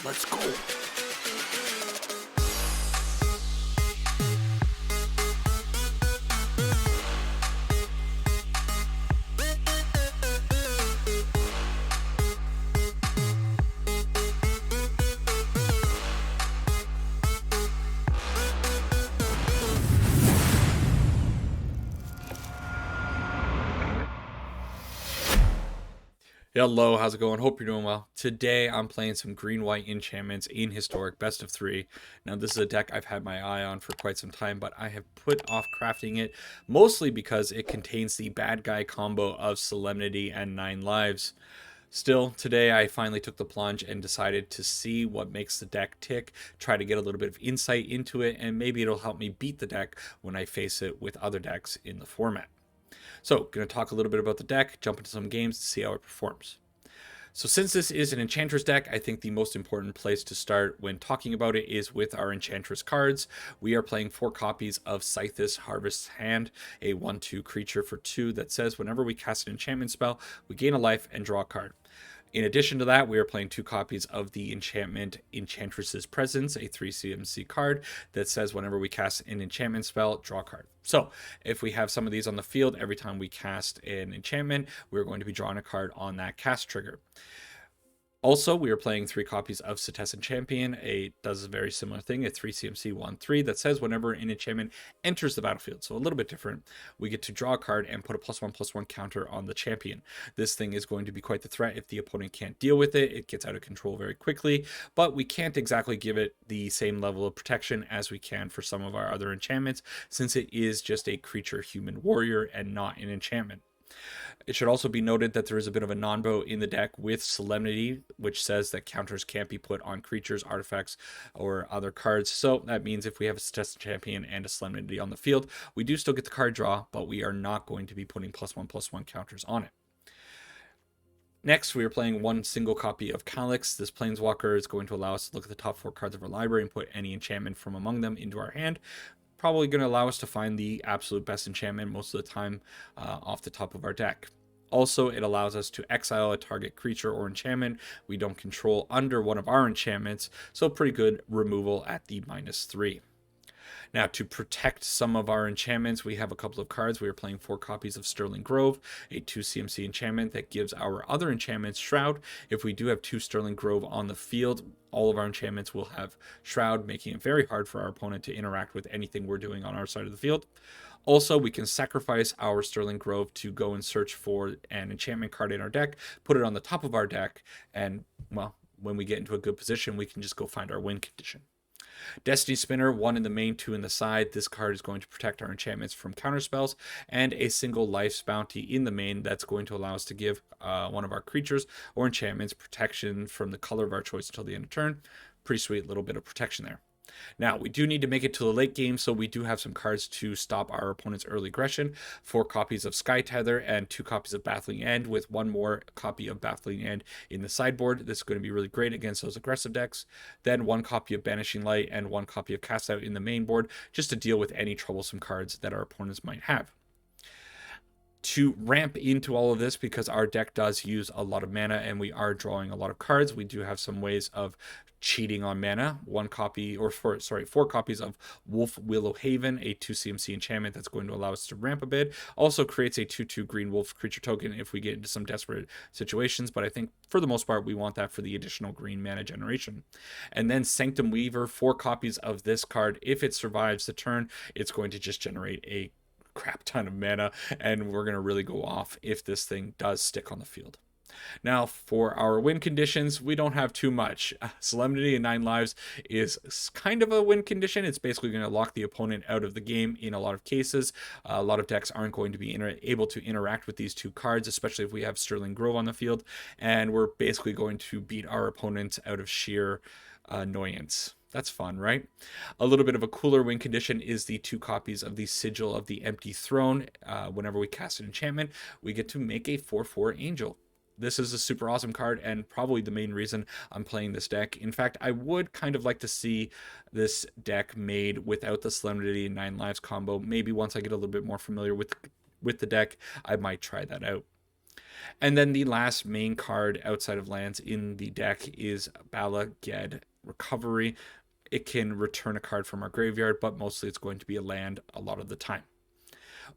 Let's go. Hello, how's it going? Hope you're doing well. Today I'm playing some green-white enchantments in Historic Best of 3. Now this is a deck I've had my eye on for quite some time, but I have put off crafting it, mostly because it contains the bad guy combo of Solemnity and 9 lives. Still, today I finally took the plunge and decided to see what makes the deck tick, try to get a little bit of insight into it, and maybe it'll help me beat the deck when I face it with other decks in the format. So, going to talk a little bit about the deck, jump into some games to see how it performs. So since this is an Enchantress deck, I think the most important place to start when talking about it is with our Enchantress cards. We are playing 4 copies of Scythus Harvest's Hand, a 1/2 creature for 2 that says whenever we cast an enchantment spell, we gain a life and draw a card. In addition to that, we are playing 2 copies of the enchantment Enchantress's Presence, a 3 CMC card that says whenever we cast an enchantment spell, draw a card. So if we have some of these on the field, every time we cast an enchantment, we're going to be drawing a card on that cast trigger. Also, we are playing 3 copies of Setessan Champion. It does a very similar thing, a 3 CMC 1/3 that says whenever an enchantment enters the battlefield, so a little bit different, we get to draw a card and put a +1/+1 counter on the champion. This thing is going to be quite the threat if the opponent can't deal with it. It gets out of control very quickly, but we can't exactly give it the same level of protection as we can for some of our other enchantments, since it is just a creature human warrior and not an enchantment. It should also be noted that there is a bit of a non-bo in the deck with Solemnity, which says that counters can't be put on creatures, artifacts, or other cards. So that means if we have a Setessan Champion and a Solemnity on the field, we do still get the card draw, but we are not going to be putting +1/+1 counters on it. Next, we are playing 1 single copy of Calyx. This Planeswalker is going to allow us to look at the top 4 cards of our library and put any enchantment from among them into our hand. Probably going to allow us to find the absolute best enchantment most of the time off the top of our deck. Also, it allows us to exile a target creature or enchantment we don't control under one of our enchantments, so pretty good removal at the -3. Now, to protect some of our enchantments, we have a couple of cards. We are playing 4 copies of Sterling Grove, a 2 CMC enchantment that gives our other enchantments Shroud. If we do have 2 Sterling Grove on the field, all of our enchantments will have Shroud, making it very hard for our opponent to interact with anything we're doing on our side of the field. Also, we can sacrifice our Sterling Grove to go and search for an enchantment card in our deck, put it on the top of our deck, and, well, when we get into a good position, we can just go find our win condition. Destiny Spinner, 1 in the main, 2 in the side. This card is going to protect our enchantments from counterspells, and a single life's bounty in the main that's going to allow us to give one of our creatures or enchantments protection from the color of our choice until the end of turn. Pretty sweet little bit of protection there. Now, we do need to make it to the late game, so we do have some cards to stop our opponent's early aggression. 4 copies of Sky Tether and 2 copies of Baffling End, with 1 more copy of Baffling End in the sideboard. This is going to be really great against those aggressive decks. Then 1 copy of Banishing Light and 1 copy of Cast Out in the main board, just to deal with any troublesome cards that our opponents might have. To ramp into all of this, because our deck does use a lot of mana and we are drawing a lot of cards, we do have some ways of cheating on mana. 4 copies of Wolf Willow Haven, a 2 CMC enchantment that's going to allow us to ramp a bit. Also creates a 2/2 green wolf creature token if we get into some desperate situations, but I think for the most part we want that for the additional green mana generation. And then Sanctum Weaver, 4 copies of this card. If it survives the turn, it's going to just generate a crap ton of mana, and we're going to really go off if this thing does stick on the field. Now, for our win conditions, we don't have too much. Solemnity and 9 lives is kind of a win condition. It's basically going to lock the opponent out of the game in a lot of cases. A lot of decks aren't going to be able to interact with these 2 cards, especially if we have Sterling Grove on the field, and we're basically going to beat our opponent out of sheer annoyance. That's fun, right? A little bit of a cooler win condition is the 2 copies of the Sigil of the Empty Throne. Whenever we cast an enchantment, we get to make a 4/4 angel. This is a super awesome card and probably the main reason I'm playing this deck. In fact, I would kind of like to see this deck made without the Solemnity and 9 lives combo. Maybe once I get a little bit more familiar with the deck, I might try that out. And then the last main card outside of lands in the deck is Bala Ged Recovery. It can return a card from our graveyard, but mostly it's going to be a land a lot of the time.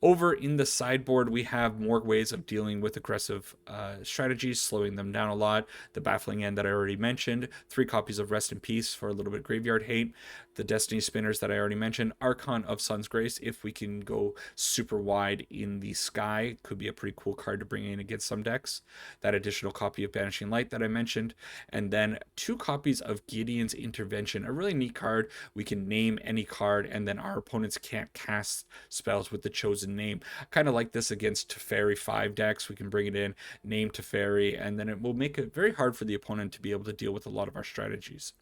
Over in the sideboard, we have more ways of dealing with aggressive strategies, slowing them down a lot. The Baffling End that I already mentioned, 3 copies of Rest in Peace for a little bit of graveyard hate. The Destiny Spinners that I already mentioned, Archon of Sun's Grace, if we can go super wide in the sky, could be a pretty cool card to bring in against some decks. That additional copy of Banishing Light that I mentioned, and then 2 copies of Gideon's Intervention, a really neat card. We can name any card, and then our opponents can't cast spells with the chosen name. Kind of like this against Teferi 5 decks. We can bring it in, name Teferi, and then it will make it very hard for the opponent to be able to deal with a lot of our strategies.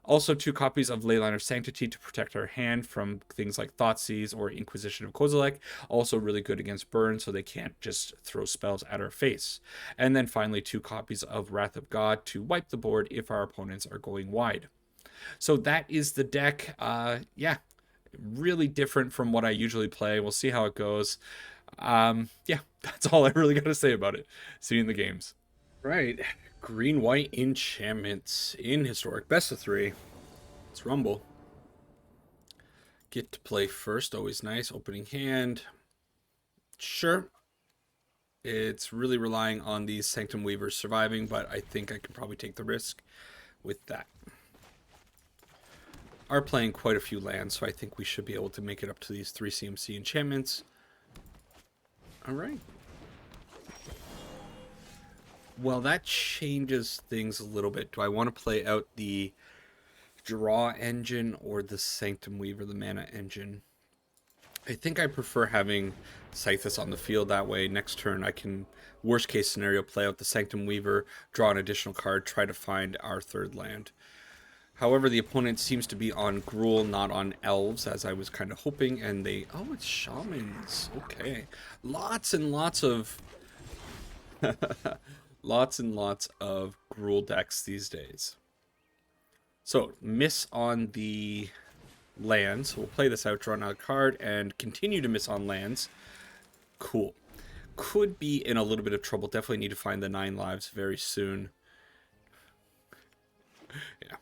Also, 2 copies of Leyline of Sanctity to protect our hand from things like Thoughtseize or Inquisition of Kozilek. Also really good against burn, so they can't just throw spells at our face. And then finally, 2 copies of Wrath of God to wipe the board if our opponents are going wide. So that is the deck. Yeah, really different from what I usually play. We'll see how it goes. Yeah, that's all I really got to say about it. See you in the games. Right. Green-white enchantments in Historic. Best of 3. Let's rumble. Get to play first. Always nice. Opening hand. Sure. It's really relying on these Sanctum Weavers surviving, but I think I could probably take the risk with that. Are playing quite a few lands, so I think we should be able to make it up to these 3 CMC enchantments. Alright. Well, that changes things a little bit. Do I want to play out the draw engine or the Sanctum Weaver, the mana engine? I think I prefer having Scythus on the field. That way, next turn I can, worst case scenario, play out the Sanctum Weaver, draw an additional card, try to find our 3rd land. However, the opponent seems to be on Gruul, not on Elves, as I was kind of hoping, and they... Oh, it's Shamans. Okay. Lots and lots of... lots and lots of Gruul decks these days. So, miss on the lands. We'll play this out, draw another card, and continue to miss on lands. Cool. Could be in a little bit of trouble. Definitely need to find the 9 lives very soon. Yeah.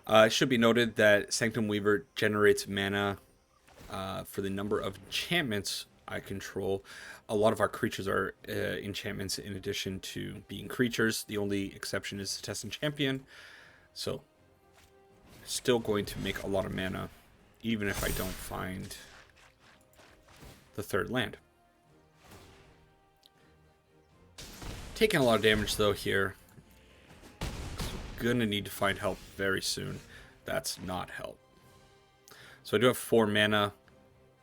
It should be noted that Sanctum Weaver generates mana for the number of enchantments I control. A lot of our creatures are enchantments in addition to being creatures. The only exception is Tessin Champion. So, still going to make a lot of mana, even if I don't find the 3rd land. Taking a lot of damage, though, here. Gonna need to find help very soon. That's not help. So I do have 4 mana.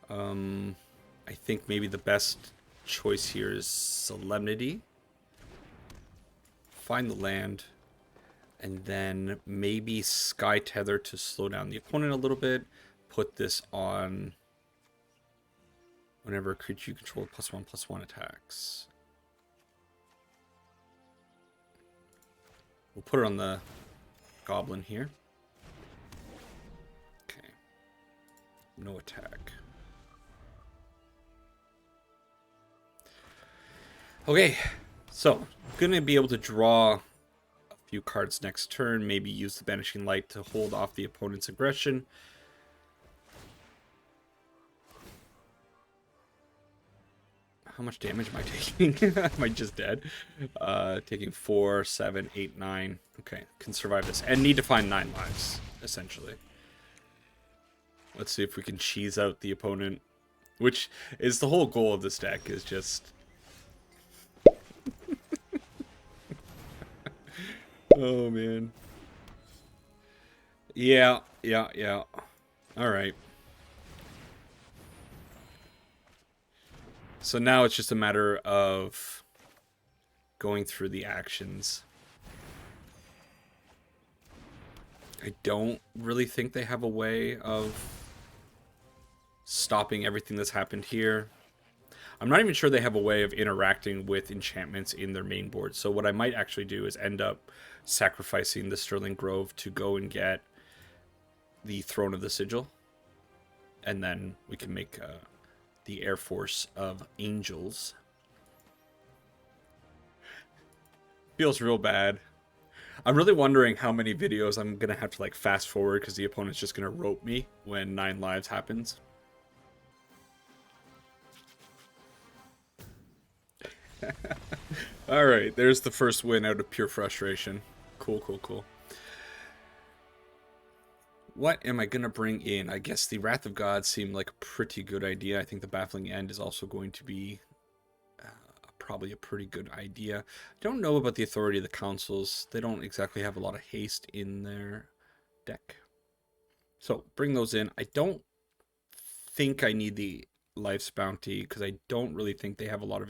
I think maybe the best choice here is Solemnity. Find the land. And then maybe Sky Tether to slow down the opponent a little bit. Put this on whenever a creature you control +1/+1 attacks. We'll put it on the Goblin here. Okay. No attack. Okay, so gonna be able to draw a few cards next turn, maybe use the Banishing Light to hold off the opponent's aggression. How much damage am I taking? Am I just dead? Taking 4, 7, 8, 9. Okay, can survive this. And need to find 9 lives, essentially. Let's see if we can cheese out the opponent. Which is the whole goal of this deck, is just... Oh, man. Yeah. Alright. So now it's just a matter of going through the actions. I don't really think they have a way of stopping everything that's happened here. I'm not even sure they have a way of interacting with enchantments in their main board. So what I might actually do is end up sacrificing the Sterling Grove to go and get the Throne of the Sigil. And then we can make... the Air Force of Angels. Feels real bad. I'm really wondering how many videos I'm gonna have to like fast forward because the opponent's just gonna rope me when 9 lives happens. Alright, there's the first win out of pure frustration. Cool, cool, cool. What am I gonna bring in? I guess the Wrath of God seemed like a pretty good idea. I think the Baffling End is also going to be probably a pretty good idea. Don't know about the Authority of the Councils. They don't exactly have a lot of haste in their deck. So bring those in. I don't think I need the Life's Bounty because I don't really think they have a lot of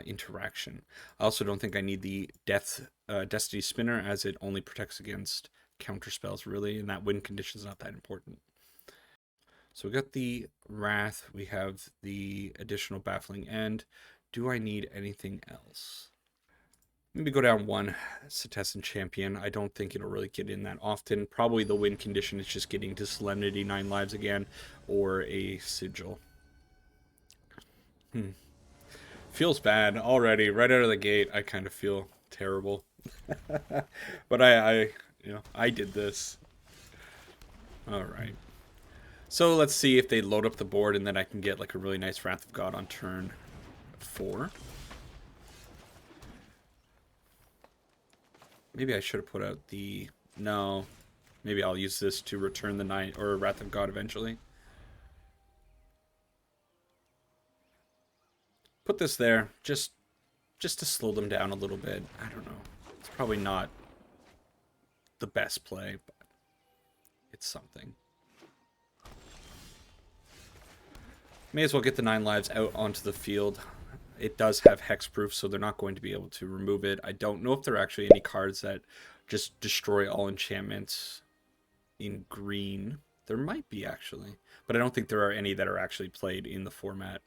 interaction. I also don't think I need the Destiny Spinner as it only protects against counter spells really, and that win condition is not that important. So we got the Wrath, we have the additional Baffling End. Do I need anything else? Maybe go down one Selesyna Champion. I don't think it'll really get in that often. Probably the win condition is just getting to Solemnity 9 lives again, or a Sigil. Feels bad already. Right out of the gate, I kind of feel terrible. But I did this. Alright. So let's see if they load up the board and then I can get like a really nice Wrath of God on turn 4. Maybe I should have put out the... No. Maybe I'll use this to return the Night or Wrath of God eventually. Put this there just to slow them down a little bit. I don't know. It's probably not the best play, but it's something. May as well get the 9 lives out onto the field. It does have hexproof, so they're not going to be able to remove it. I don't know if there are actually any cards that just destroy all enchantments in green. There might be, actually. But I don't think there are any that are actually played in the format.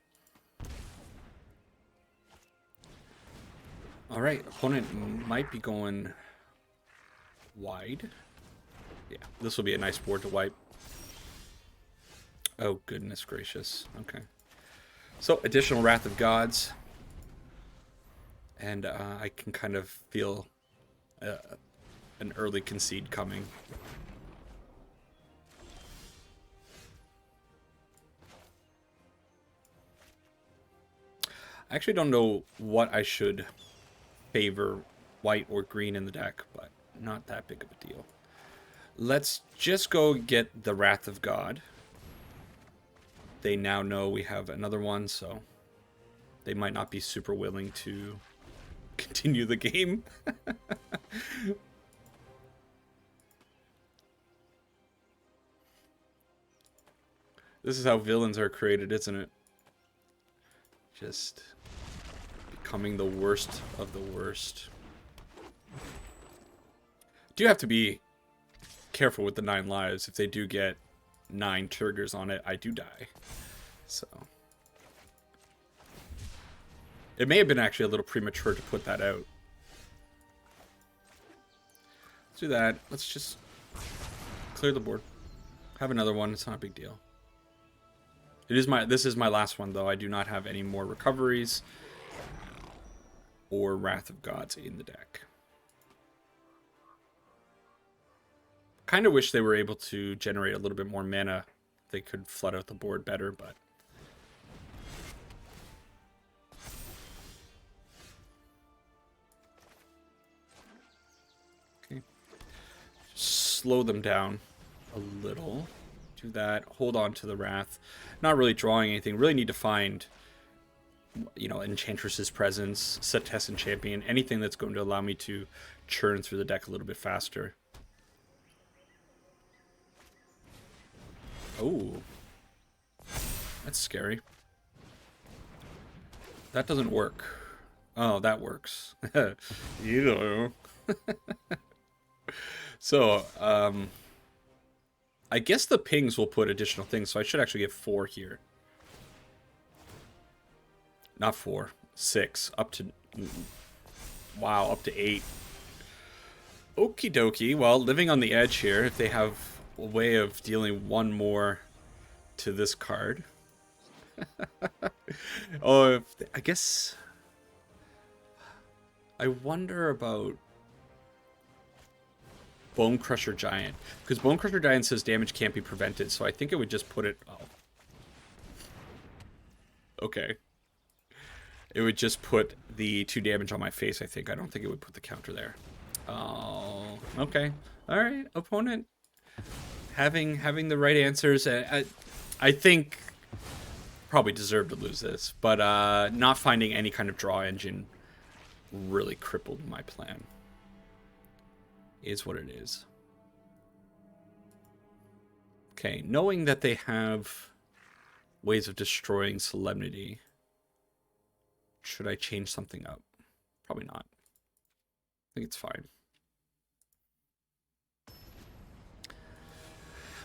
Alright, opponent might be going wide. Yeah, this will be a nice board to wipe. Oh, goodness gracious. Okay. So, additional Wrath of Gods. And I can kind of feel an early concede coming. I actually don't know what I should favor, white or green in the deck, but not that big of a deal. Let's just go get the Wrath of God. They now know we have another one, so they might not be super willing to continue the game. This is how villains are created, isn't it? Just becoming the worst of the worst. Do have to be careful with the 9 lives. If they do get 9 triggers on it, I do die. So it may have been actually a little premature to put that out. Let's do that. Let's just clear the board. Have another one. It's not a big deal. This is my last one, though. I do not have any more recoveries or Wrath of Gods in the deck. Kind of wish they were able to generate a little bit more mana. They could flood out the board better, but... Okay. Slow them down a little. Do that. Hold on to the Wrath. Not really drawing anything. Really need to find, you know, Enchantress's Presence, Selesyna Champion, anything that's going to allow me to churn through the deck a little bit faster. Oh. That's scary. That doesn't work. Oh, that works. You know. So, I guess the pings will put additional things, so I should actually get 4 here. Not 4. 6. Up to... Wow, up to 8. Okie dokie. Well, living on the edge here, if they have a way of dealing 1 more to this card. Oh, I guess... I wonder about Bone Crusher Giant. Because Bone Crusher Giant says damage can't be prevented, so I think it would just put it... Oh. Okay. It would just put the 2 damage on my face, I think. I don't think it would put the counter there. Oh, okay. Alright, opponent. Having the right answers. I think probably deserved to lose this. But not finding any kind of draw engine really crippled my plan. Is what it is. Okay, knowing that they have ways of destroying Solemnity, should I change something up? Probably not. I think it's fine.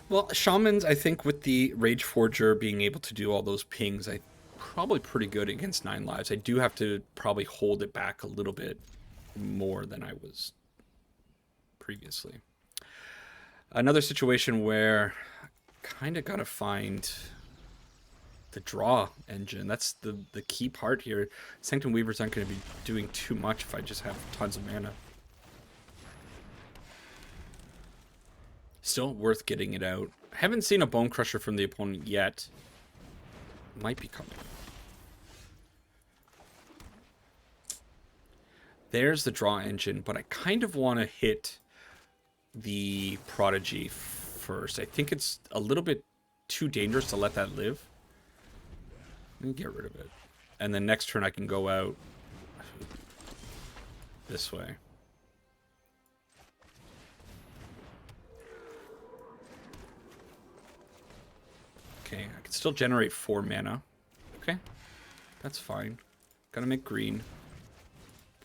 Well, Shamans, I think with the Rage Forger being able to do all those pings, I probably pretty good against 9 lives. I do have to probably hold it back a little bit more than I was previously. Another situation where I kind of got to find the draw engine. That's the key part here. Sanctum Weavers aren't going to be doing too much if I just have tons of mana. Still worth getting it out. I haven't seen a Bone Crusher from the opponent yet. Might be coming. There's the draw engine, but I kind of want to hit the Prodigy first. I think it's a little bit too dangerous to let that live. Let me get rid of it. And then next turn I can go out this way. Okay, I can still generate 4 mana. Okay, that's fine. Gotta make green.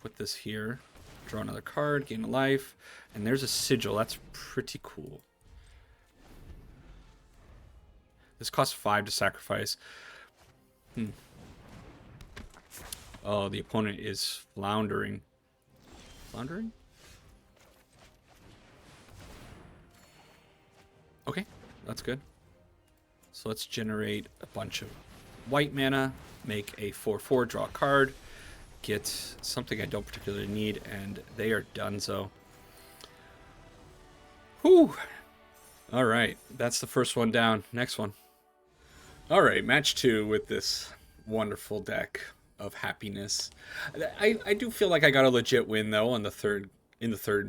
Put this here. Draw another card, gain a life. And there's a sigil. That's pretty cool. This costs 5 to sacrifice. Oh, the opponent is floundering. Floundering? Okay, that's good. So let's generate a bunch of white mana, make a 4/4, draw a card, get something I don't particularly need, and they are donezo. Whew. All right, that's the first one down. Next one. All right, match 2 with this wonderful deck of happiness. I do feel like I got a legit win though on the third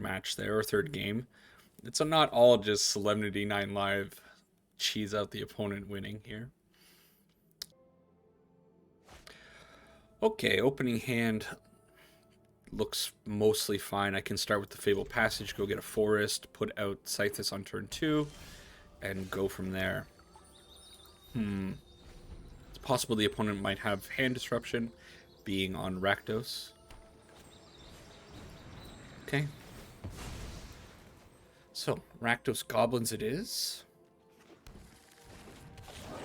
match there, or third game. It's not all just Solemnity 9 live. Cheese out the opponent winning here. Okay, opening hand looks mostly fine. I can start with the Fabled Passage, go get a forest, put out Scythus on turn 2, and go from there. It's possible the opponent might have hand disruption, being on Rakdos. Okay. So, Rakdos Goblins it is.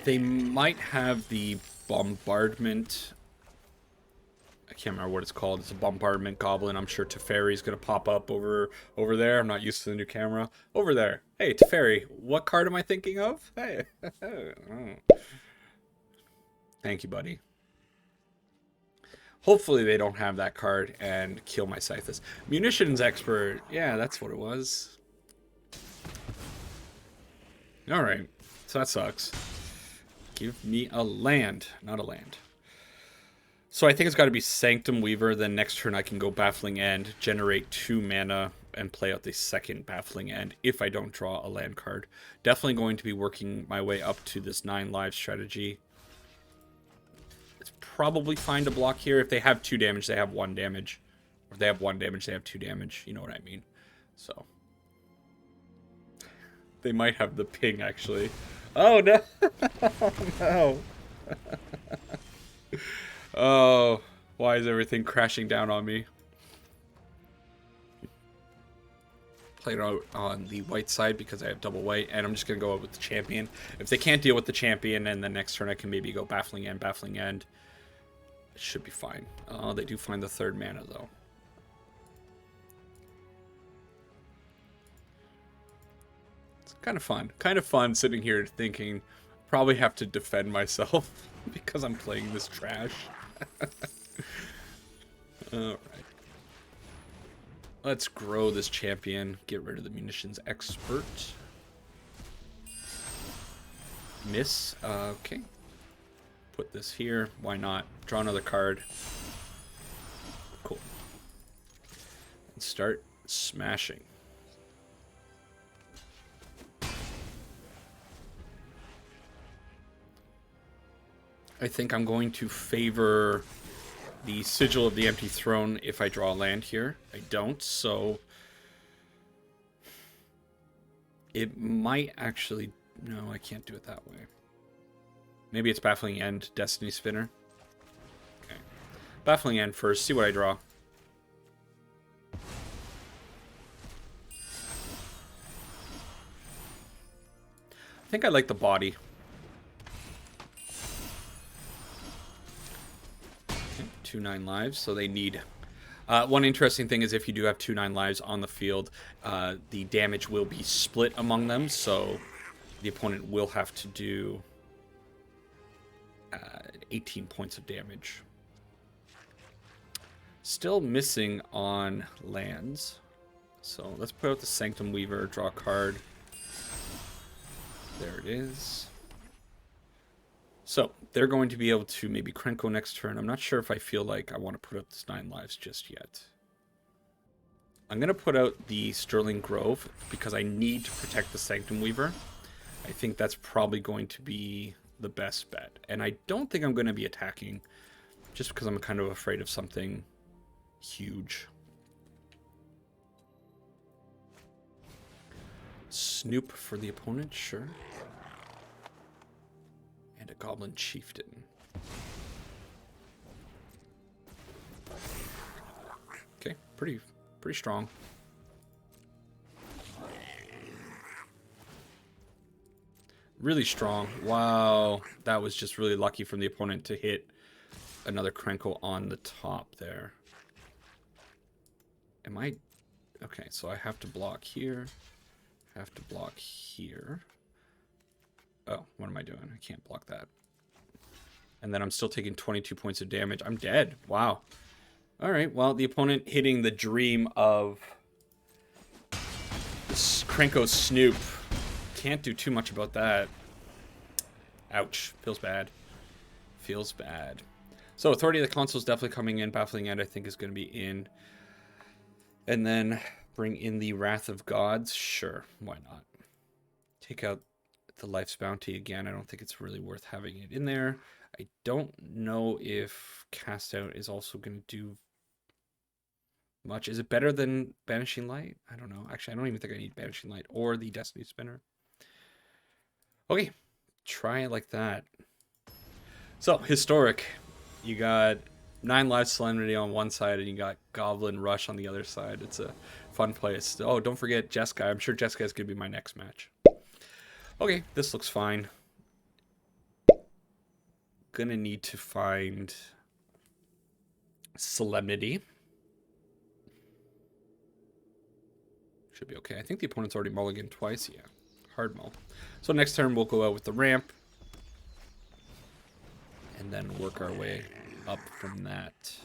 They might have the bombardment. I can't remember what it's called. It's a bombardment goblin. I'm sure Teferi's going to pop up over there. I'm not used to the new camera. Over there. Hey, Teferi, what card am I thinking of? Hey. Thank you, buddy. Hopefully they don't have that card and kill my Scythus. Munitions expert. Yeah, that's what it was. Alright. So that sucks. Give me a land, not a land. So I think it's got to be Sanctum Weaver. Then next turn I can go Baffling End, generate 2 mana, and play out the second Baffling End if I don't draw a land card. Definitely going to be working my way up to this 9 live strategy. It's probably fine to block here. If they have 2 damage, they have 1 damage. Or if they have 1 damage, they have 2 damage. You know what I mean. So. They might have the ping, actually. Oh, no. Oh, no. Oh, why is everything crashing down on me? Played out on the white side because I have double white, and I'm just going to go out with the champion. If they can't deal with the champion, and the next turn I can maybe go Baffling End, Baffling End. It should be fine. Oh, they do find the 3rd mana, though. Kind of fun. Kind of fun sitting here thinking, probably have to defend myself because I'm playing this trash. Alright. Let's grow this champion. Get rid of the munitions expert. Miss. Okay. Put this here. Why not? Draw another card. Cool. And start smashing. I think I'm going to favor the Sigil of the Empty Throne if I draw a land here. I don't, so it might actually... No, I can't do it that way. Maybe it's Baffling End, Destiny Spinner. Okay. Baffling End first, see what I draw. I think I like the body. 2/9 lives, so they need... one interesting thing is if you do have 2/9 lives on the field, the damage will be split among them, so the opponent will have to do 18 points of damage. Still missing on lands, so let's put out the Sanctum Weaver, draw a card. There it is. So, they're going to be able to maybe Krenko next turn. I'm not sure if I feel like I want to put out this 9 lives just yet. I'm going to put out the Sterling Grove because I need to protect the Sanctum Weaver. I think that's probably going to be the best bet. And I don't think I'm going to be attacking just because I'm kind of afraid of something huge. Snoop for the opponent, sure. And a Goblin Chieftain. Okay, pretty strong. Really strong. Wow, that was just really lucky from the opponent to hit another Krenko on the top there. Am I... Okay, so I have to block here. I have to block here. Oh, what am I doing? I can't block that. And then I'm still taking 22 points of damage. I'm dead. Wow. All right, well, the opponent hitting the dream of Krenko Snoop. Can't do too much about that. Ouch. Feels bad. Feels bad. So, Authority of the Console is definitely coming in. Baffling End, I think, is going to be in. And then bring in the Wrath of Gods. Sure, why not? Take out the Life's Bounty again. I don't think it's really worth having it in there. I don't know if Cast Out is also going to do much. Is it better than Banishing Light? I don't know. Actually, I don't even think I need Banishing Light or the Destiny Spinner. Okay, try it like that. So, Historic. You got 9 lives Solemnity on one side, and you got Goblin Rush on the other side. It's a fun place. Oh, don't forget Jeskai. I'm sure Jeskai is going to be my next match. Okay, this looks fine. Gonna need to find Solemnity. Should be okay. I think the opponent's already mulliganed twice. Yeah, hard mull. So next turn we'll go out with the ramp. And then work our way up from that.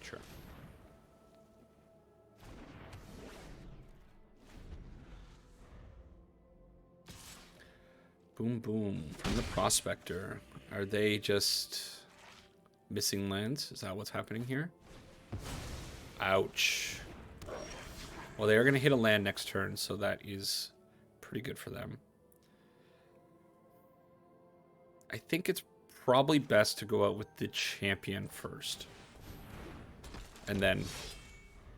Sure. Boom, boom. From the Prospector. Are they just missing lands? Is that what's happening here? Ouch. Well, they are going to hit a land next turn, so that is pretty good for them. I think it's probably best to go out with the champion first. And then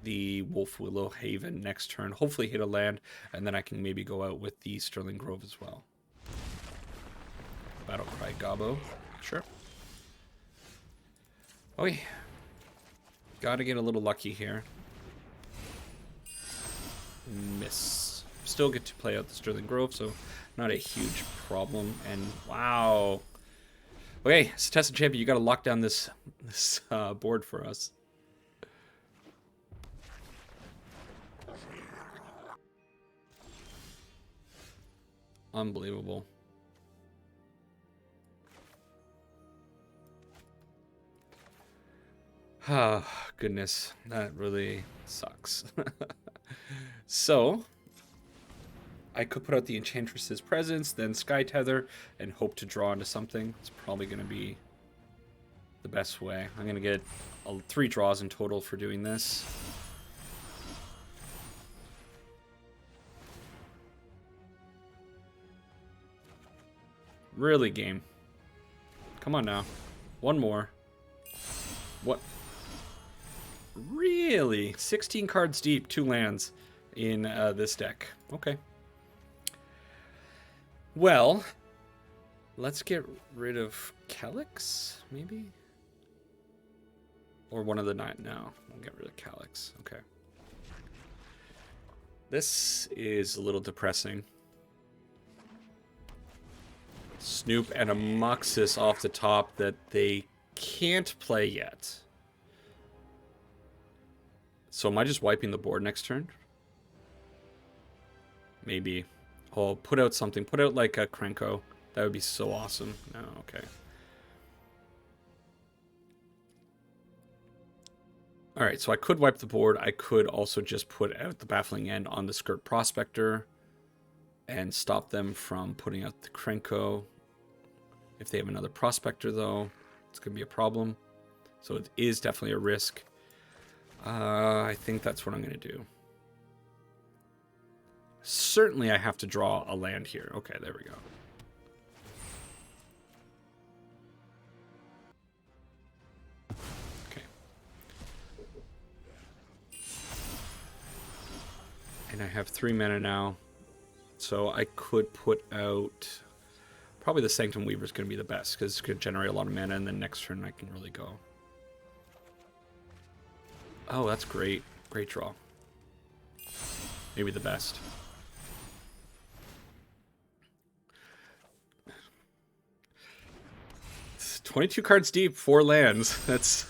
the Wolf Willow Haven next turn. Hopefully hit a land, and then I can maybe go out with the Sterling Grove as well. Battlecry Gobbo. Sure. Okay. Gotta get a little lucky here. Miss. Still get to play out the Sterling Grove, so not a huge problem. And wow. Okay, Setessan Champion, you gotta lock down this board for us. Unbelievable. Oh, goodness. That really sucks. So, I could put out the Enchantress's Presence, then Sky Tether, and hope to draw into something. It's probably going to be the best way. I'm going to get 3 draws in total for doing this. Really, game. Come on now. One more. What? Really? 16 cards deep, 2 lands in this deck. Okay. Well, let's get rid of Calyx, maybe? Or one of the 9. No, we'll get rid of Calyx. Okay. This is a little depressing. Snoop and a Muxus off the top that they can't play yet. So am I just wiping the board next turn? Maybe. Oh, put out something. Put out like a Krenko. That would be so awesome. No, okay. Alright, so I could wipe the board. I could also just put out the Baffling End on the Skirt Prospector and stop them from putting out the Krenko. If they have another Prospector, though, it's going to be a problem. So it is definitely a risk. I think that's what I'm going to do. Certainly I have to draw a land here. Okay, there we go. Okay. And I have 3 mana now. So I could put out... Probably the Sanctum Weaver is going to be the best, because it's going to generate a lot of mana, and then next turn I can really go. Oh, that's great. Great draw. Maybe the best. It's 22 cards deep, 4 lands. That's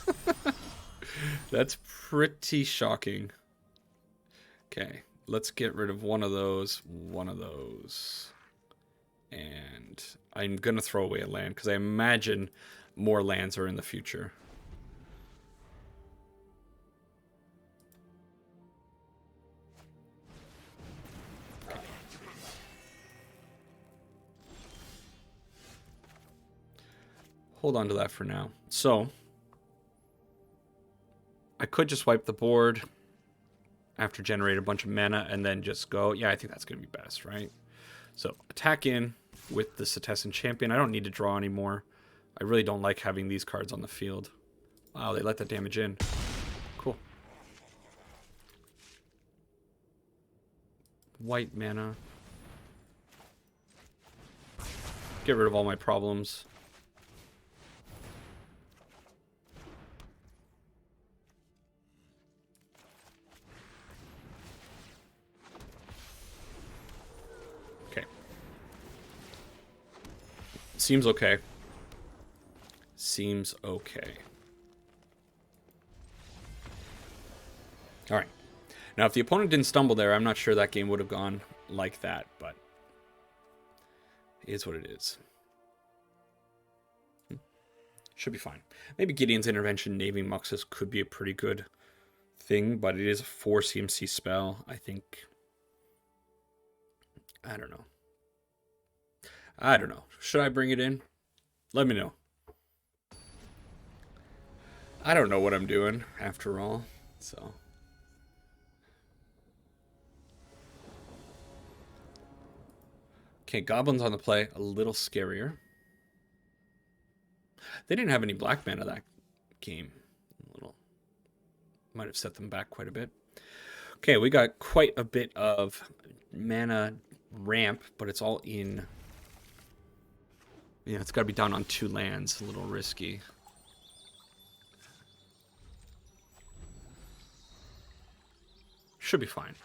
that's pretty shocking. Okay, let's get rid of one of those, and I'm gonna throw away a land because I imagine more lands are in the future. Okay. Hold on to that for now. So I could just wipe the board after generate a bunch of mana and then just go. Yeah, I think that's gonna be best, right? So attack in with the Setessan Champion. I don't need to draw anymore. I really don't like having these cards on the field. Wow, they let that damage in. Cool. White mana. Get rid of all my problems. Seems okay. Seems okay. All right. Now, if the opponent didn't stumble there, I'm not sure that game would have gone like that, but it is what it is. Should be fine. Maybe Gideon's Intervention, Naving Muxus could be a pretty good thing, but it is a 4 CMC spell. I think... I don't know. Should I bring it in? Let me know. I don't know what I'm doing, after all, so... Okay, Goblins on the play, a little scarier. They didn't have any black mana that game. Might have set them back quite a bit. Okay, we got quite a bit of mana ramp, but it's all in... Yeah, it's got to be down on 2 lands. A little risky. Should be fine.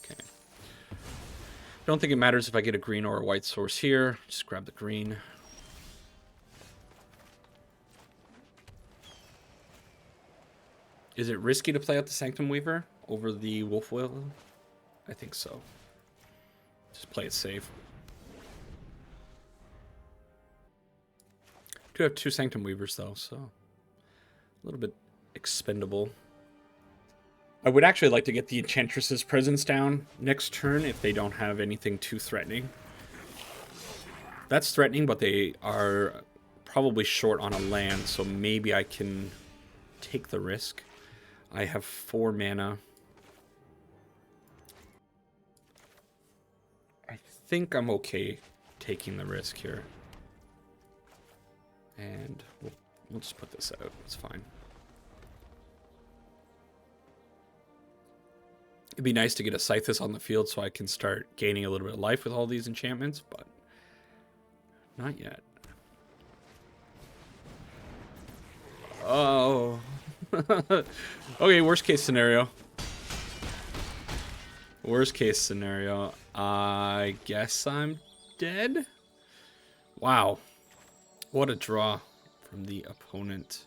Okay. Don't think it matters if I get a green or a white source here. Just grab the green. Is it risky to play out the Sanctum Weaver over the Wolf Will? I think so. Just play it safe. do have 2 Sanctum Weavers, though, so a little bit expendable. I would actually like to get the Enchantress's presence down next turn if they don't have anything too threatening. That's threatening, but they are probably short on a land, so maybe I can take the risk. I have 4 mana. I think I'm okay taking the risk here. And we'll just put this out. It's fine. It'd be nice to get a Scythus on the field so I can start gaining a little bit of life with all these enchantments, but not yet. Oh. Okay, worst case scenario. Worst case scenario. I guess I'm dead? Wow. What a draw from the opponent.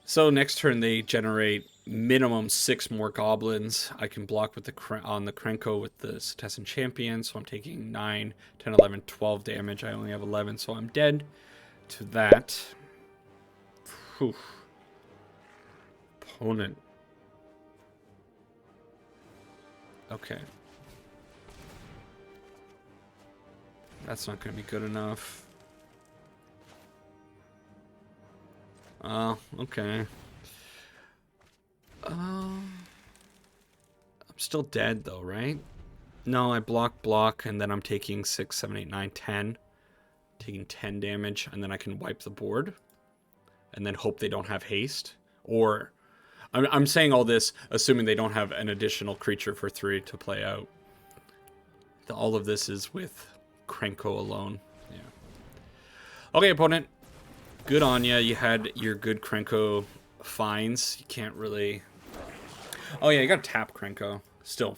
So next turn they generate minimum 6 more goblins. I can block with on the Krenko with the Setessan Champion, so I'm taking 9, 10, 11, 12 damage. I only have 11, so I'm dead to that. Whew. Opponent. Okay. That's not going to be good enough. Okay. I'm still dead though, right? No, I block, and then I'm taking 6, 7, 8, 9, 10. Taking 10 damage, and then I can wipe the board. And then hope they don't have haste. Or, I'm saying all this assuming they don't have an additional creature for 3 to play out. All of this is with Krenko alone. Yeah. Okay, opponent. Good on ya. You had your good Krenko finds. You can't really... Oh yeah, you gotta tap Krenko. Still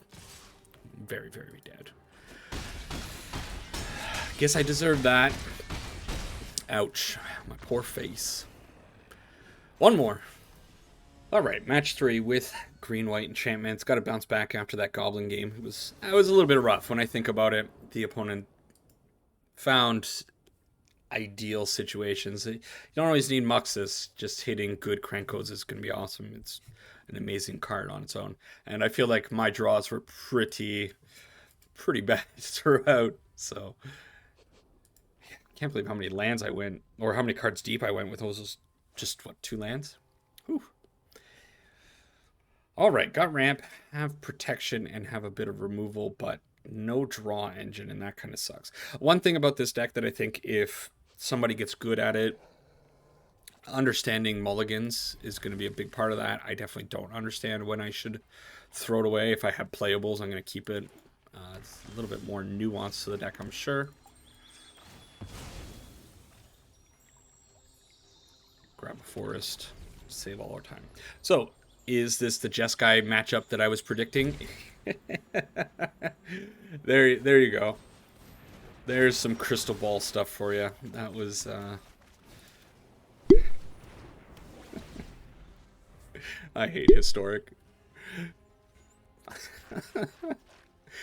very, very dead. Guess I deserve that. Ouch. My poor face. One more. Alright, match 3 with green-white enchantments. Gotta bounce back after that Goblin game. It was a little bit rough when I think about it. The opponent found ideal situations. You don't always need Muxus. Just hitting good Krenkos is going to be awesome. It's an amazing card on its own. And I feel like my draws were pretty bad throughout. So, can't believe how many lands I went, or how many cards deep I went with those. Just, what, 2 lands? Whew. Alright, got ramp, have protection, and have a bit of removal, but no draw engine, and that kind of sucks. One thing about this deck that I think if somebody gets good at it, understanding mulligans is going to be a big part of that. I definitely don't understand when I should throw it away. If I have playables, I'm going to keep it. It's a little bit more nuance to the deck, I'm sure. Grab a forest, save all our time. So, is this the Jeskai matchup that I was predicting? There you go. There's some crystal ball stuff for you. That was I hate historic.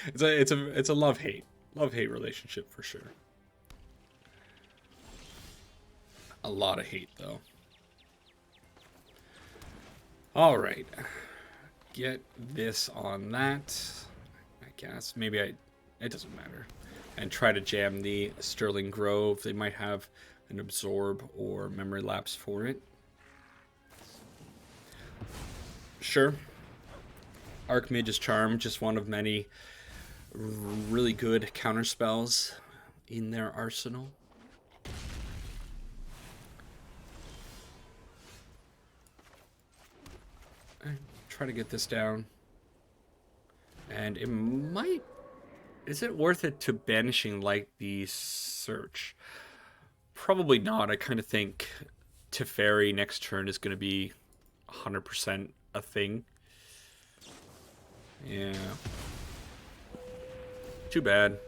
It's a love-hate relationship for sure. A lot of hate though. All right. Get this on that. I guess maybe it doesn't matter. And try to jam the Sterling Grove. They might have an absorb or memory lapse for it. Sure. Archmage's Charm, just one of many really good counter spells in their arsenal. Try to get this down. And it might... Is it worth it to banishing like the search? Probably not. I kind of think Teferi next turn is going to be 100% a thing. Yeah. Too bad.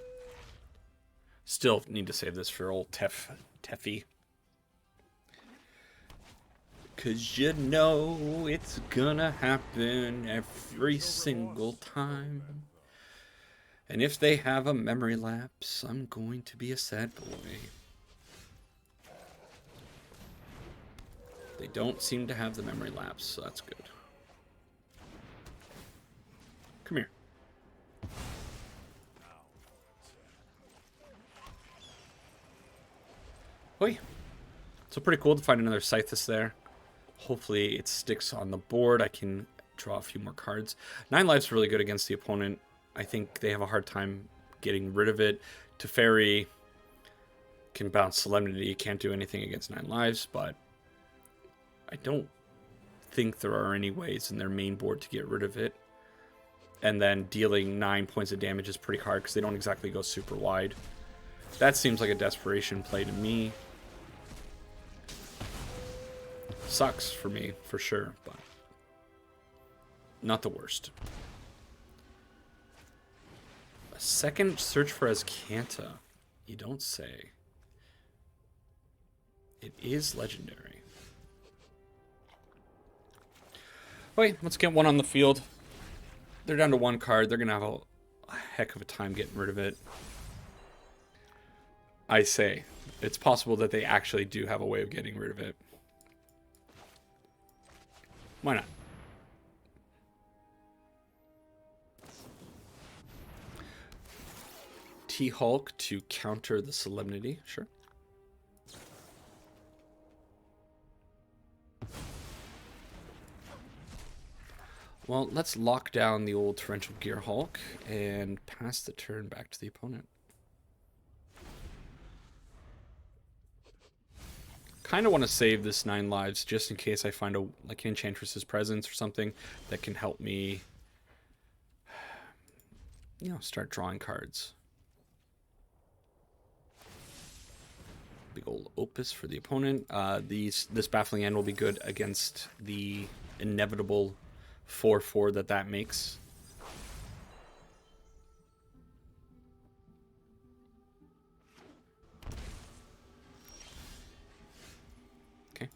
Still need to save this for old Teffy. Cause you know it's gonna happen every single time. And if they have a memory lapse, I'm going to be a sad boy. They don't seem to have the memory lapse, so that's good. Come here. Oi. So pretty cool to find another Scythus there. Hopefully it sticks on the board. I can draw a few more cards. 9 lives really good against the opponent. I think they have a hard time getting rid of it. Teferi can bounce Solemnity. Can't do anything against 9 lives, but I don't think there are any ways in their main board to get rid of it. And then dealing 9 points of damage is pretty hard because they don't exactly go super wide. That seems like a desperation play to me. Sucks for me, for sure, but not the worst. A second search for Azcanta. You don't say. It is legendary. Wait, let's get one on the field. They're down to 1 card. They're going to have a heck of a time getting rid of it. I say, it's possible that they actually do have a way of getting rid of it. Why not? T-Hulk to counter the Solemnity. Sure. Well, let's lock down the old Torrential Gear Hulk and pass the turn back to the opponent. Kind of want to save this 9 lives just in case I find a like Enchantress's Presence or something that can help me, you know, start drawing cards. Big old Opus for the opponent. This Baffling End will be good against the inevitable 4/4 that makes. Okay.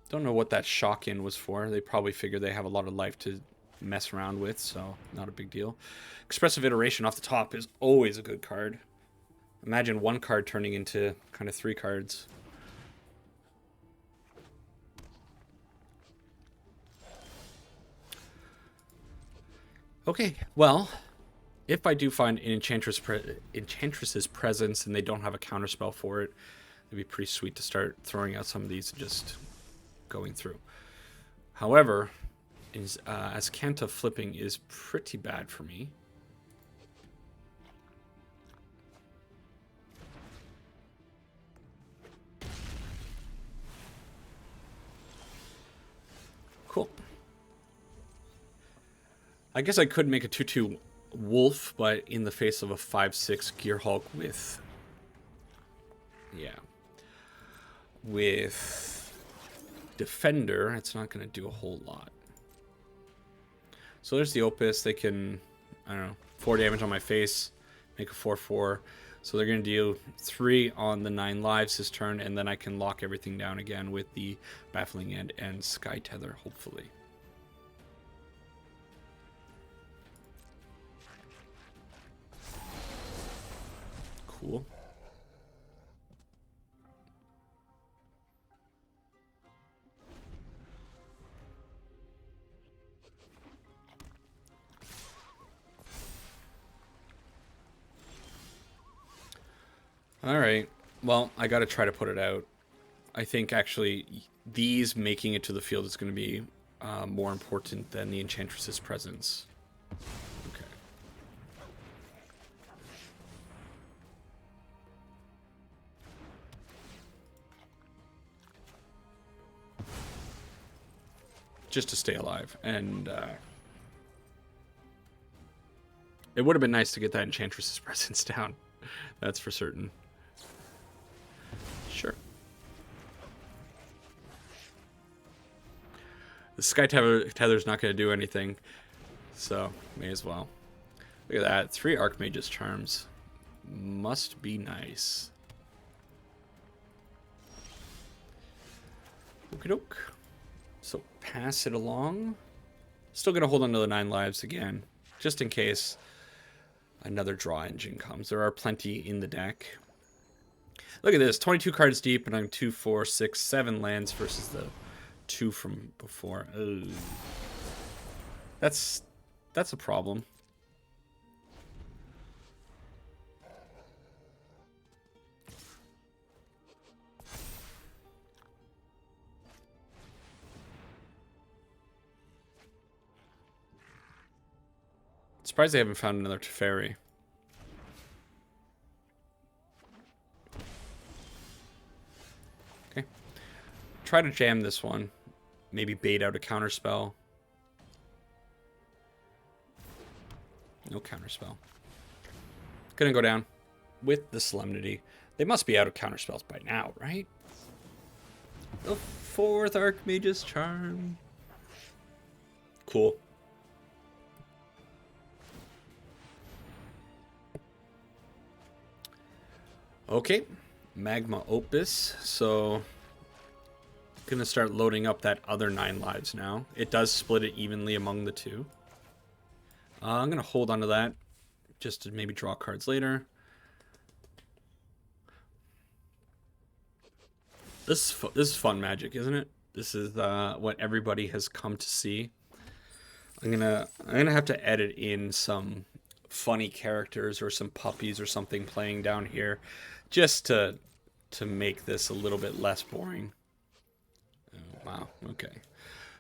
Don't know what that shock in was for. They probably figure they have a lot of life to mess around with, so not a big deal. Expressive Iteration off the top is always a good card. Imagine 1 card turning into kind of 3 cards. Okay, well, if I do find an Enchantress's Presence and they don't have a counterspell for it, it'd be pretty sweet to start throwing out some of these and just going through. However, Azcanta flipping is pretty bad for me. Cool. I guess I could make a 2/2 Wolf, but in the face of a 5/6 Gear Hulk with... yeah. With Defender, it's not going to do a whole lot. So there's the Opus. They can, I don't know, 4 damage on my face, make a 4/4. So they're going to deal 3 on the 9 lives this turn, and then I can lock everything down again with the Baffling End and Sky Tether, hopefully. Cool. All right. Well, I got to try to put it out. I think actually these making it to the field is going to be more important than the Enchantress's Presence. Okay. Just to stay alive. And it would have been nice to get that Enchantress's Presence down. That's for certain. Sure. The Sky Tether's not going to do anything, so may as well. Look at that. 3 Archmage's Charms. Must be nice. Okie doke. So pass it along. Still going to hold on to the 9 lives again, just in case another draw engine comes. There are plenty in the deck. Look at this, 22 cards deep, and I'm 2, 4, 6, 7 lands versus the 2 from before. Ugh. That's a problem. Surprised they haven't found another Teferi. Okay. Try to jam this one. Maybe bait out a counterspell. No counterspell. Gonna go down with the Solemnity. They must be out of counterspells by now, right? The 4th Archmage's Charm. Cool. Okay. Magma Opus. So, gonna start loading up that other 9 lives now. It does split it evenly among the 2. I'm gonna hold on to that just to maybe draw cards later. This is fun Magic, isn't it? This is what everybody has come to see. I'm gonna have to edit in some funny characters or some puppies or something playing down here, just to make this a little bit less boring. Oh, wow. Okay.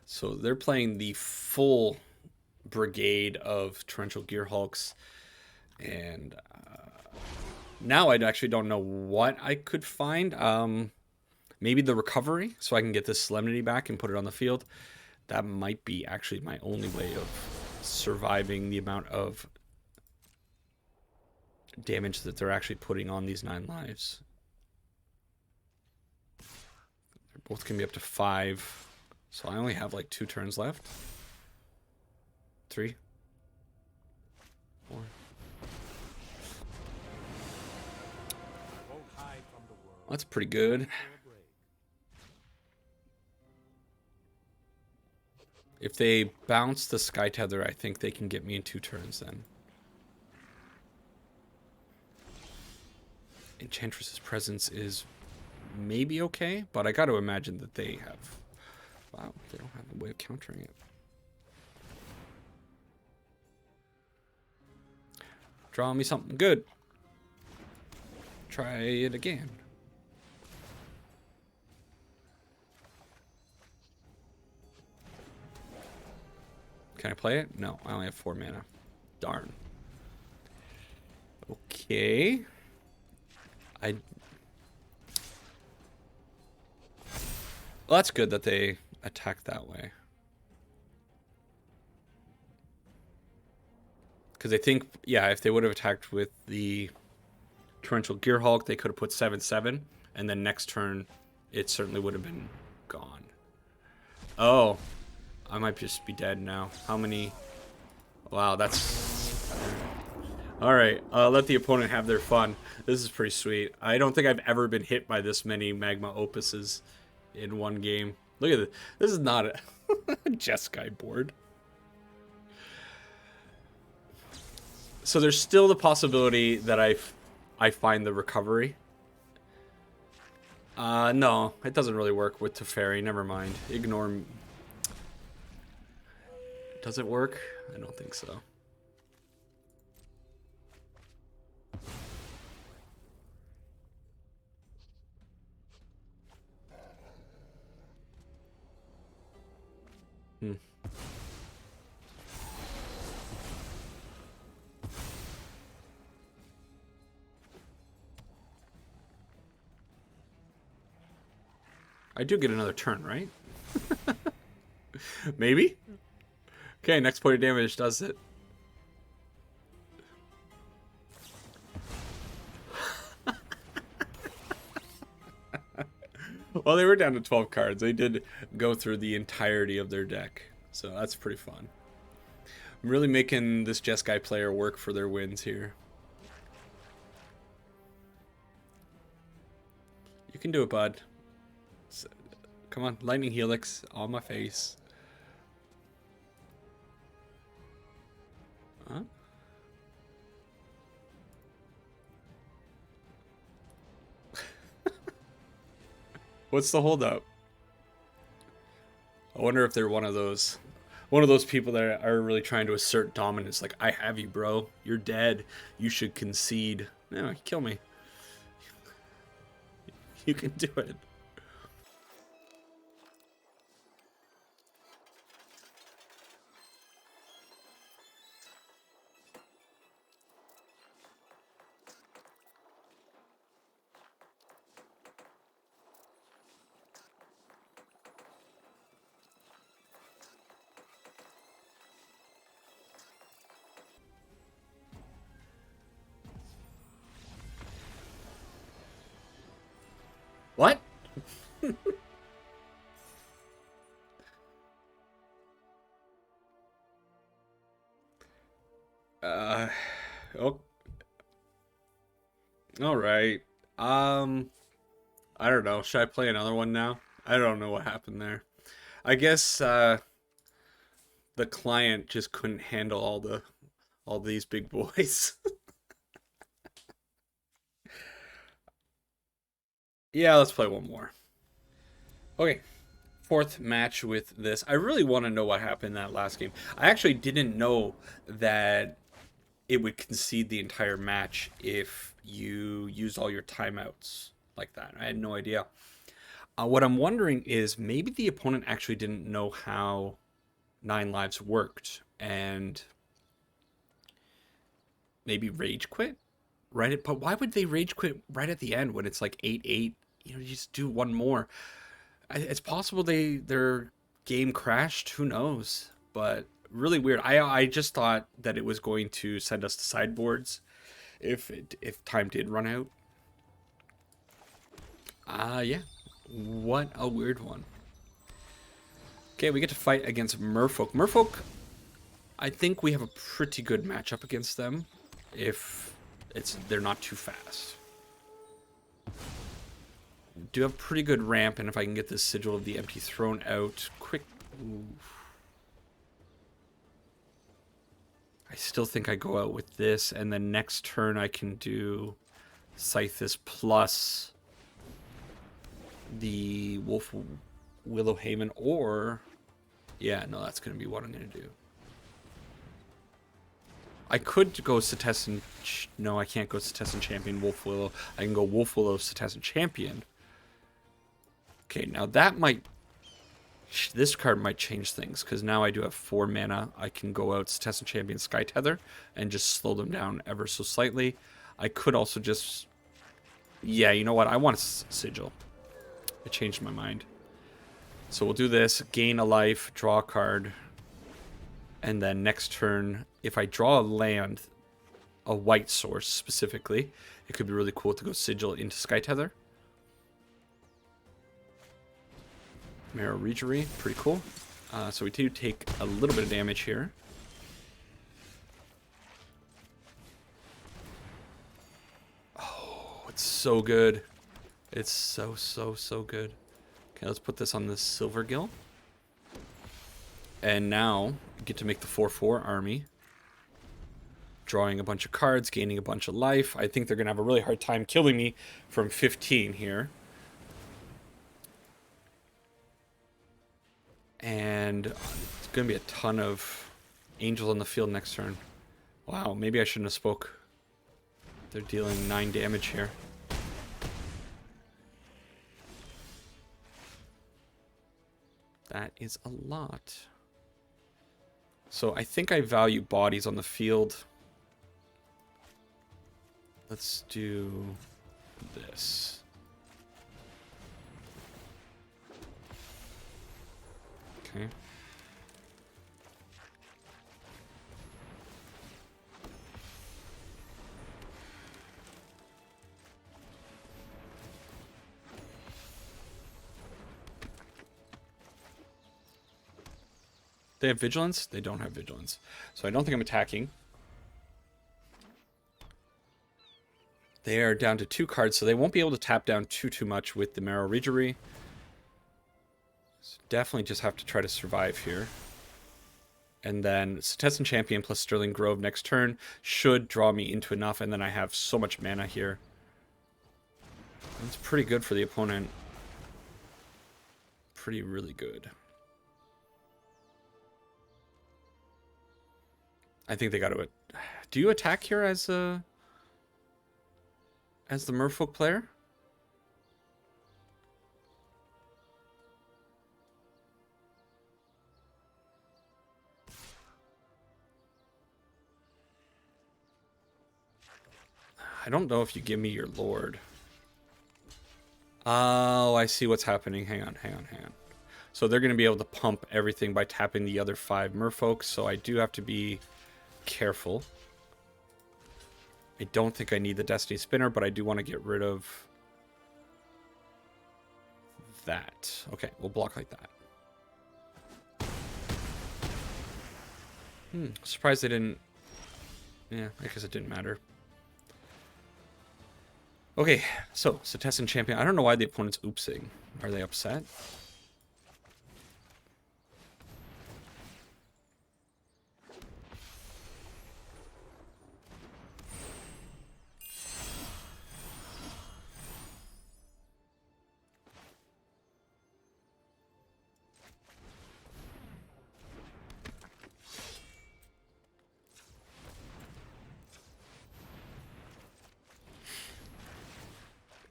So they're playing the full brigade of Torrential Gearhulks, and now I actually don't know what I could find. Maybe the recovery, so I can get this Solemnity back and put it on the field. That might be actually my only way of surviving the amount of damage that they're actually putting on these 9 lives. They're both gonna be up to 5, so I only have like 2 turns left. 3, 4. That's pretty good. If they bounce the Sky Tether, I think they can get me in 2 turns then. Enchantress's Presence is maybe okay, but I got to imagine that they have... Wow, they don't have a way of countering it. Draw me something good. Try it again. Can I play it? No, I only have 4 mana. Darn. Okay. Well, that's good that they attack that way. Because I think, yeah, if they would have attacked with the Torrential Gearhulk, they could have put 7/7, and then next turn, it certainly would have been gone. Oh, I might just be dead now. How many? Wow, that's... Alright, let the opponent have their fun. This is pretty sweet. I don't think I've ever been hit by this many Magma Opuses in one game. Look at this. This is not a Jeskai board. So there's still the possibility that I find the recovery. No, it doesn't really work with Teferi. Never mind. Ignore... Does it work? I don't think so. I do get another turn, right? Maybe? Okay, next point of damage does it. Well, they were down to 12 cards. They did go through the entirety of their deck. So that's pretty fun. I'm really making this Jeskai player work for their wins here. You can do it, bud. Come on, Lightning Helix on my face. Huh? What's the holdup? I wonder if they're one of those people that are really trying to assert dominance. Like, I have you, bro. You're dead. You should concede. No, kill me. You can do it. What? Uh, oh, all right. Um, I don't know. Should I play another one now? I don't know what happened there. I guess the client just couldn't handle all these big boys. Yeah, let's play one more. Okay, fourth match with this. I really want to know what happened in that last game. I actually didn't know that it would concede the entire match if you used all your timeouts like that. I had no idea. What I'm wondering is maybe the opponent actually didn't know how 9 lives worked and maybe rage quit right but why would they rage quit right at the end when it's like 8-8? You just do one more. It's possible their game crashed, who knows, but really weird. I just thought that it was going to send us to sideboards if time did run out. Yeah, what a weird one. Okay, we get to fight against Merfolk. I think we have a pretty good matchup against them if they're not too fast. Do have pretty good ramp, and if I can get this Sigil of the Empty Throne out quick. Ooh. I still think I go out with this, and then next turn I can do Scythus plus the Wolf Willowhaven, or yeah, no, that's going to be what I'm going to do. I could go Setessan. No, I can't go Setessan Champion Wolf Willow. I can go Wolf Willow Setessan Champion. Okay, now that might... This card might change things, because now I do have 4 mana. I can go out Setessan Champion Sky Tether and just slow them down ever so slightly. I could also just... Yeah, you know what? I want a Sigil. I changed my mind. So we'll do this. Gain a life, draw a card. And then next turn, if I draw a land, a white source specifically, it could be really cool to go Sigil into Sky Tether. Marrow Regery, pretty cool. So we do take a little bit of damage here. Oh, it's so good. It's so good. Okay, let's put this on the Silvergill. And now, we get to make the 4/4 army. Drawing a bunch of cards, gaining a bunch of life. I think they're going to have a really hard time killing me from 15 here. And it's going to be a ton of angels on the field next turn. Wow, maybe I shouldn't have spoke. They're dealing 9 damage here. That is a lot. So I think I value bodies on the field. Let's do this. Okay. They have vigilance? They don't have vigilance. So I don't think I'm attacking. They are down to 2 cards, so they won't be able to tap down too much with the Marrow Regery. So definitely just have to try to survive here. And then Setessan Champion plus Sterling Grove next turn should draw me into enough, and then I have so much mana here. It's pretty good for the opponent. really good. I think they got to... Do you attack here as the Merfolk player? I don't know if you give me your lord. Oh, I see what's happening. Hang on. So they're going to be able to pump everything by tapping the other 5 merfolks, so I do have to be careful. I don't think I need the Destiny Spinner, but I do want to get rid of that. Okay, we'll block like that. Surprised they didn't... Yeah, I guess it didn't matter. Okay, so Setessan Champion. I don't know why the opponent's oopsing. Are they upset?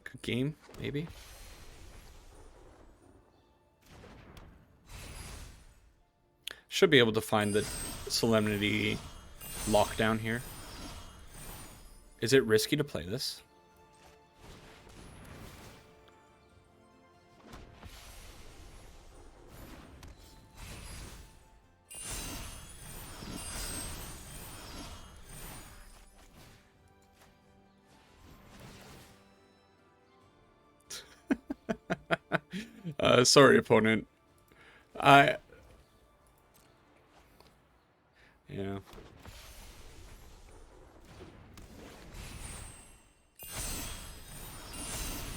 Good game, maybe? Should be able to find the Solemnity lockdown here. Is it risky to play this? Sorry, opponent. Yeah.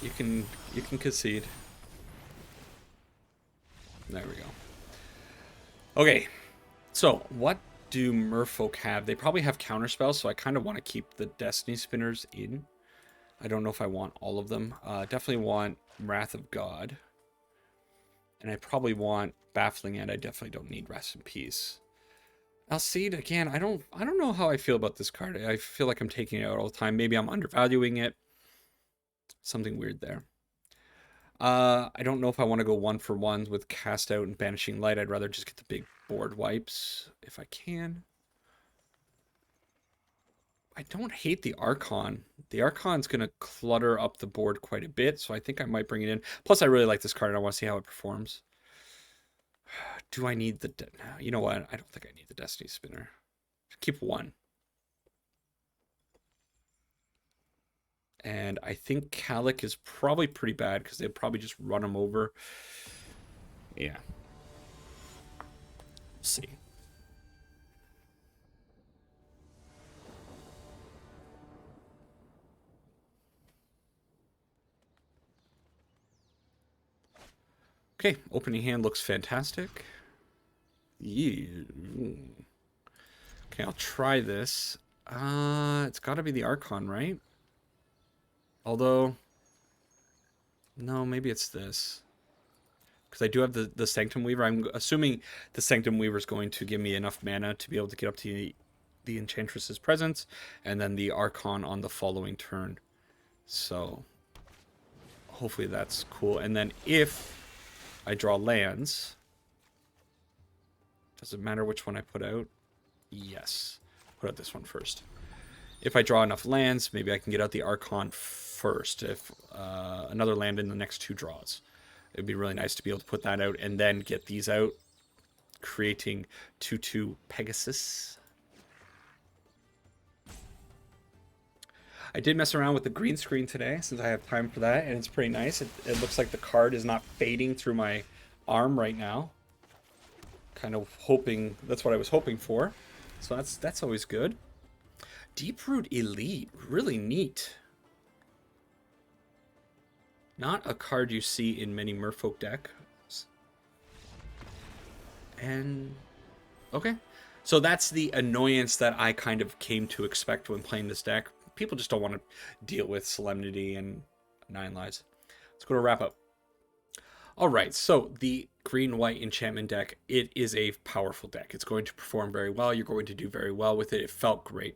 You can concede. There we go. Okay. So, what do Merfolk have? They probably have counterspells, so I kind of want to keep the Destiny Spinners in. I don't know if I want all of them. Definitely want Wrath of God. And I probably want Baffling End. I definitely don't need Rest in Peace. Alcide, again, I don't know how I feel about this card. I feel like I'm taking it out all the time. Maybe I'm undervaluing it. Something weird there. I don't know if I want to go 1-for-1 with Cast Out and Banishing Light. I'd rather just get the big board wipes if I can. I don't hate the Archon. The Archon's going to clutter up the board quite a bit, so I think I might bring it in. Plus, I really like this card, and I want to see how it performs. Do I need the... No, you know what? I don't think I need the Destiny Spinner. Keep 1. And I think Calic is probably pretty bad, because they'd probably just run him over. Yeah. We'll see. Okay, opening hand looks fantastic. Yeah. Okay, I'll try this. It's got to be the Archon, right? Although, no, maybe it's this. Because I do have the Sanctum Weaver. I'm assuming the Sanctum Weaver is going to give me enough mana to be able to get up to the Enchantress's presence, and then the Archon on the following turn. So, hopefully that's cool. And then if I draw lands, does it matter which one I put out? Yes. Put out this one first. If I draw enough lands, maybe I can get out the Archon first. If another land in the next 2 draws. It'd be really nice to be able to put that out and then get these out, creating 2/2 Pegasus. I did mess around with the green screen today, since I have time for that, and it's pretty nice. It looks like the card is not fading through my arm right now. Kind of hoping, that's what I was hoping for. So that's always good. Deeproot Elite, really neat. Not a card you see in many Merfolk decks. And, okay. So that's the annoyance that I kind of came to expect when playing this deck. People just don't want to deal with Solemnity and 9 Lives. Let's go to wrap up. All right, so the green-white enchantment deck, it is a powerful deck. It's going to perform very well. You're going to do very well with it. It felt great.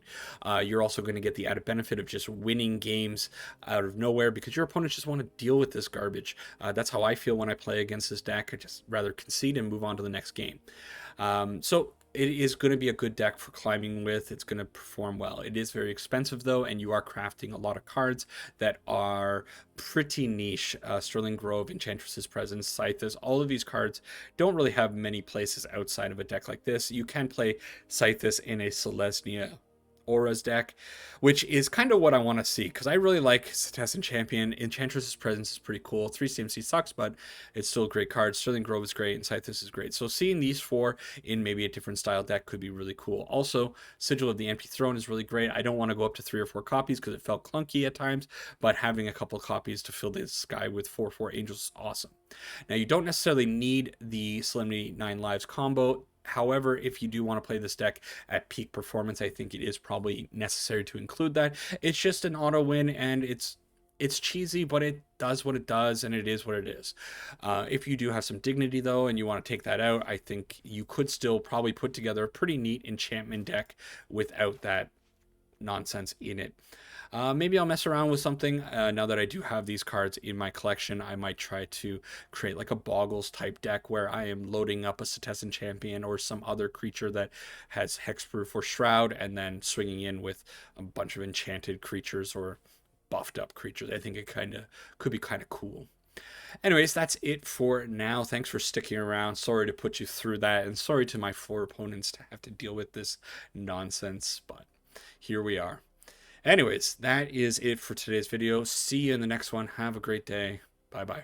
You're also going to get the added benefit of just winning games out of nowhere because your opponents just want to deal with this garbage. That's how I feel when I play against this deck. I just rather concede and move on to the next game. So it is going to be a good deck for climbing with. It's going to perform well. It is very expensive though, and you are crafting a lot of cards that are pretty niche. Sterling Grove, Enchantress's Presence, Scythus, all of these cards don't really have many places outside of a deck like this. You can play Scythus in a Selesyna Auras deck, which is kind of what I want to see because I really like Citizen Champion. Enchantress's Presence is pretty cool. 3 CMC sucks, but it's still a great card. Sterling Grove is great, and Scythus is great. So seeing these four in maybe a different style deck could be really cool. Also, Sigil of the Empty Throne is really great. I don't want to go up to 3 or 4 copies because it felt clunky at times, but having a couple copies to fill this guy with 4/4 Angels is awesome. Now, you don't necessarily need the Solemnity 9 Lives combo. However, if you do want to play this deck at peak performance, I think it is probably necessary to include that. It's just an auto win, and it's cheesy, but it does what it does, and it is what it is. If you do have some dignity, though, and you want to take that out, I think you could still probably put together a pretty neat enchantment deck without that nonsense in it. Maybe I'll mess around with something now that I do have these cards in my collection. I might try to create like a Boggles type deck where I am loading up a Citizen Champion or some other creature that has Hexproof or Shroud, and then swinging in with a bunch of enchanted creatures or buffed up creatures. I think it could be kind of cool. Anyways, that's it for now. Thanks for sticking around. Sorry to put you through that, and sorry to my 4 opponents to have to deal with this nonsense, but here we are. Anyways, that is it for today's video. See you in the next one. Have a great day. Bye-bye.